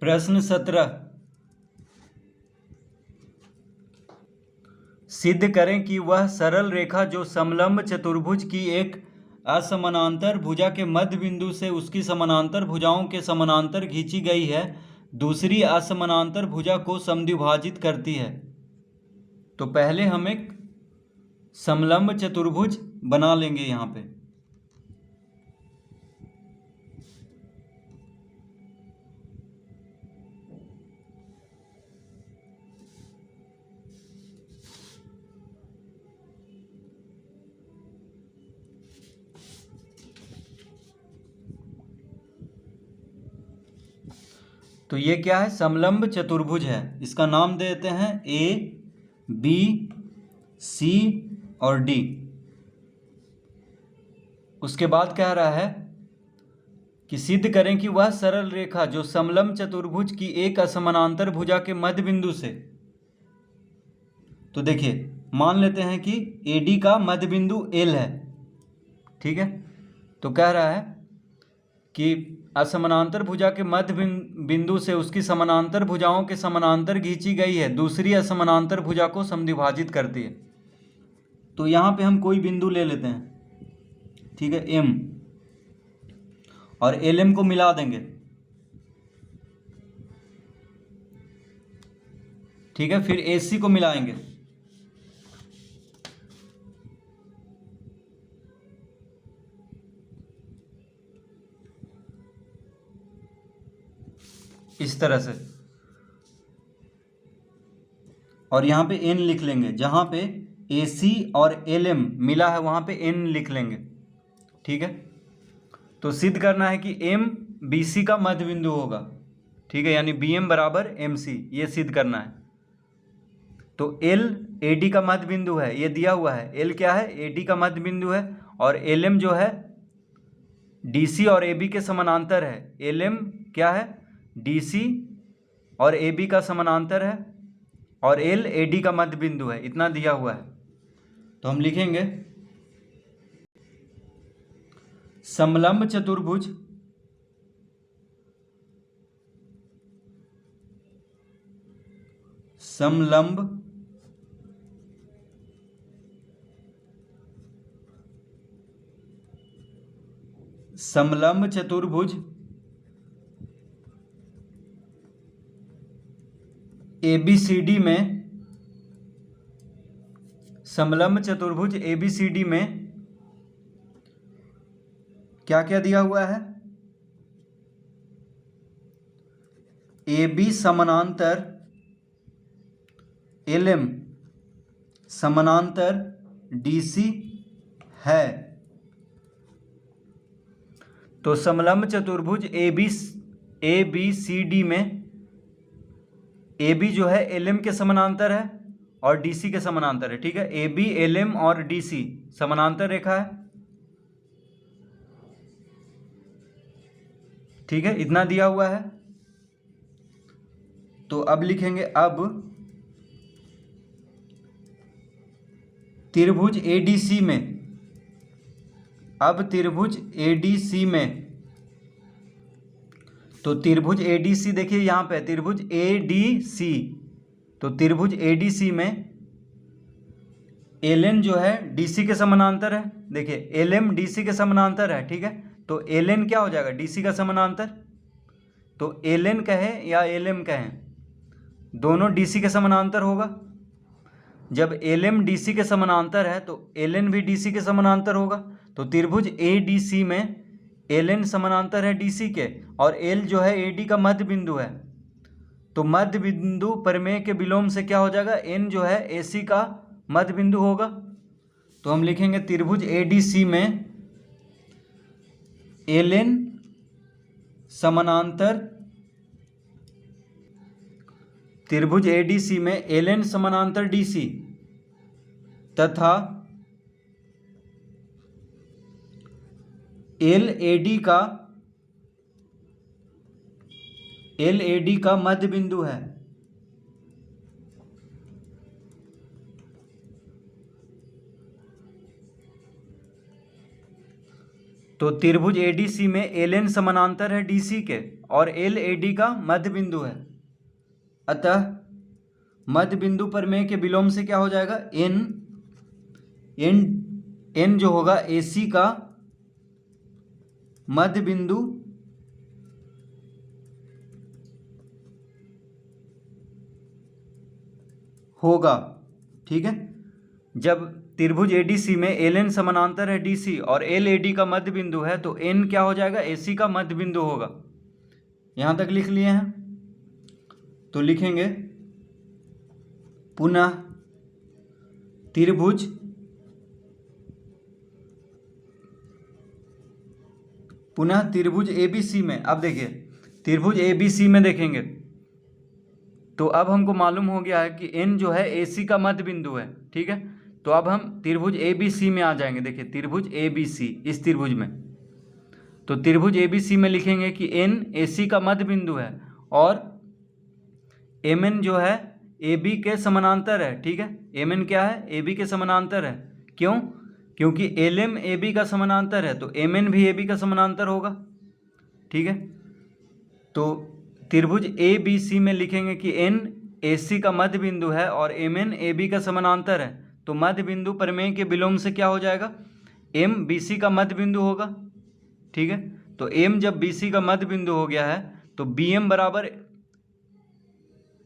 प्रश्न 17, सिद्ध करें कि वह सरल रेखा जो समलंब चतुर्भुज की एक असमानांतर भुजा के मध्य बिंदु से उसकी समानांतर भुजाओं के समानांतर खींची गई है, दूसरी असमानांतर भुजा को समद्विभाजित करती है। तो पहले हम एक समलंब चतुर्भुज बना लेंगे यहाँ पे। तो ये क्या है? समलंब चतुर्भुज है। इसका नाम दे देते हैं ए, बी, सी और डी। उसके बाद कह रहा है कि सिद्ध करें कि वह सरल रेखा जो समलंब चतुर्भुज की एक असमानांतर भुजा के मध्य बिंदु से, तो देखिए मान लेते हैं कि AD का मध्य बिंदु L है, ठीक है। तो कह रहा है कि असमानांतर भुजा के मध्य बिंदु से उसकी समानांतर भुजाओं के समानांतर खींची गई है, दूसरी असमानांतर भुजा को समद्विभाजित करती है। तो यहाँ पे हम कोई बिंदु ले लेते हैं, ठीक है, M, और LM को मिला देंगे, ठीक है। फिर AC को मिलाएंगे, इस तरह से, और यहाँ पे N लिख लेंगे। जहाँ पे AC और LM मिला है वहाँ पे N लिख लेंगे, ठीक है। तो सिद्ध करना है कि M BC का मध्य बिंदु होगा, ठीक है, यानी BM बराबर MC, ये सिद्ध करना है। तो L AD का मध्य बिंदु है, ये दिया हुआ है। L क्या है? AD का मध्य बिंदु है। और LM जो है DC और AB के समानांतर है। LM क्या है? DC और AB का समानांतर है, और L AD का मध्य बिंदु है। इतना दिया हुआ है। तो हम लिखेंगे समलंब चतुर्भुज समलंब चतुर्भुज ABCD में, समलंब चतुर्भुज ABCD में क्या क्या दिया हुआ है? AB समानांतर LM समानांतर DC है। तो समलंब चतुर्भुज ABCD में AB जो है LM के समानांतर है और DC के समानांतर है, ठीक है। AB, LM और DC समानांतर रेखा है, ठीक है, इतना दिया हुआ है। तो अब लिखेंगे, अब त्रिभुज ADC में, अब त्रिभुज ADC में, तो त्रिभुज ADC देखिए यहाँ पे त्रिभुज ADC, तो त्रिभुज ADC में LN जो है DC के समानांतर है। देखिए LM DC के समानांतर है, ठीक है। तो LN क्या हो जाएगा? DC का समानांतर। तो LN कहें या LM कहें, दोनों DC के समानांतर होगा। जब LM DC के समानांतर है तो LN भी DC के समानांतर होगा। तो त्रिभुज ADC में LN समानांतर है DC के, और L जो है AD का मध्य बिंदु है। तो मध्य बिंदु प्रमेय के विलोम से क्या हो जाएगा? N जो है AC का मध्य बिंदु होगा। तो हम लिखेंगे त्रिभुज ADC में LN समानांतर, त्रिभुज ADC में LN समानांतर DC तथा LAD का मध्य बिंदु है। तो त्रिभुज एडीसी में एल एन समानांतर है डीसी के और एल एडी का मध्य बिंदु है। अतः मध्य बिंदु पर में के विलोम से क्या हो जाएगा, एन एन एन जो होगा एसी का मध्य बिंदु होगा। ठीक है, जब त्रिभुज एडीसी में एल एन समानांतर है डीसी और एल एडी का मध्य बिंदु है तो एन क्या हो जाएगा, एसी का मध्य बिंदु होगा। यहां तक लिख लिए हैं, तो लिखेंगे पुनः त्रिभुज एबीसी में। अब देखिए त्रिभुज एबीसी में देखेंगे तो अब हमको मालूम हो गया है कि एन जो है एसी का मध्य बिंदु है। ठीक है, तो अब हम त्रिभुज एबीसी में आ जाएंगे। देखिए त्रिभुज एबीसी, इस त्रिभुज में, तो त्रिभुज एबीसी में लिखेंगे कि एन एसी का मध्य बिंदु है और एम एन जो है ए बी के समानांतर है। ठीक है, एम एन क्या है, ए बी के समानांतर है। क्यों, क्योंकि एल एम ए बी का समानांतर है तो एम एन भी ए बी का समानांतर होगा। ठीक है, तो त्रिभुज ए बी सी में लिखेंगे कि एन ए सी का मध्य बिंदु है और एम एन ए बी का समानांतर है, तो मध्य बिंदु प्रमेय के विलोम से क्या हो जाएगा, एम बी सी का मध्य बिंदु होगा। ठीक है, तो एम जब बी सी का मध्य बिंदु हो गया है तो बी एम बराबर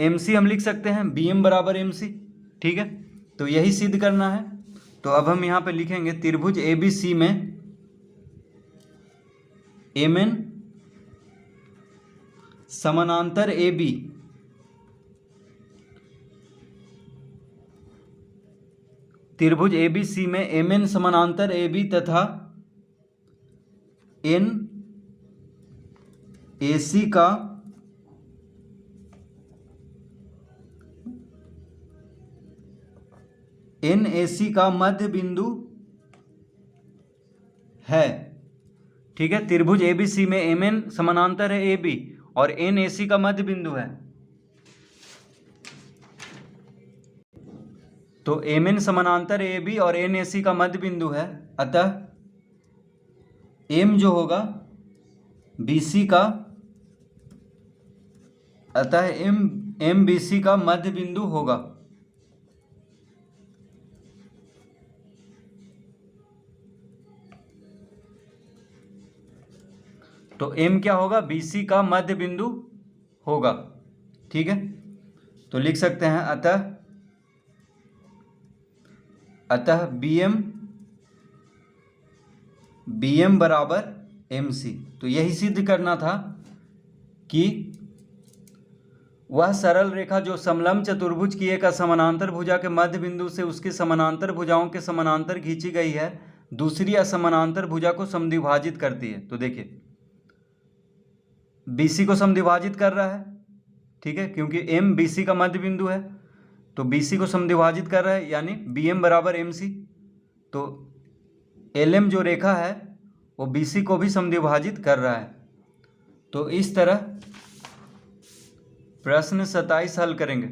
एम सी हम लिख सकते हैं, बी एम बराबर एम सी। ठीक है, तो यही सिद्ध करना है। तो अब हम यहाँ पे लिखेंगे त्रिभुज ए बी सी में एम एन समानांतर ए बी त्रिभुज ए बी सी में एम एन समानांतर ए बी तथा एन ए सी का एन ए सी का मध्य बिंदु है। ठीक है, त्रिभुज ए बी सी में एम एन समानांतर है ए बी और एन ए सी का मध्य बिंदु है। तो एम एन समानांतर ए बी और एन ए सी का मध्य बिंदु है, अतः एम जो होगा बी सी का, अतः एम बी सी का मध्य बिंदु होगा। तो एम क्या होगा, बी सी का मध्य बिंदु होगा। ठीक है, तो लिख सकते हैं अतः बी एम बराबर एम सी। तो यही सिद्ध करना था कि वह सरल रेखा जो समलंब चतुर्भुज की एक असमानांतर भुजा के मध्य बिंदु से उसके समानांतर भुजाओं के समानांतर खींची गई है, दूसरी असमानांतर भुजा को समद्विभाजित करती है। तो देखिए BC को समद्विभाजित कर रहा है। ठीक है, क्योंकि M BC का मध्य बिंदु है तो BC को समद्विभाजित कर रहा है, यानी BM बराबर MC। तो LM जो रेखा है वो BC को भी समद्विभाजित कर रहा है। तो इस तरह प्रश्न 27 हल करेंगे।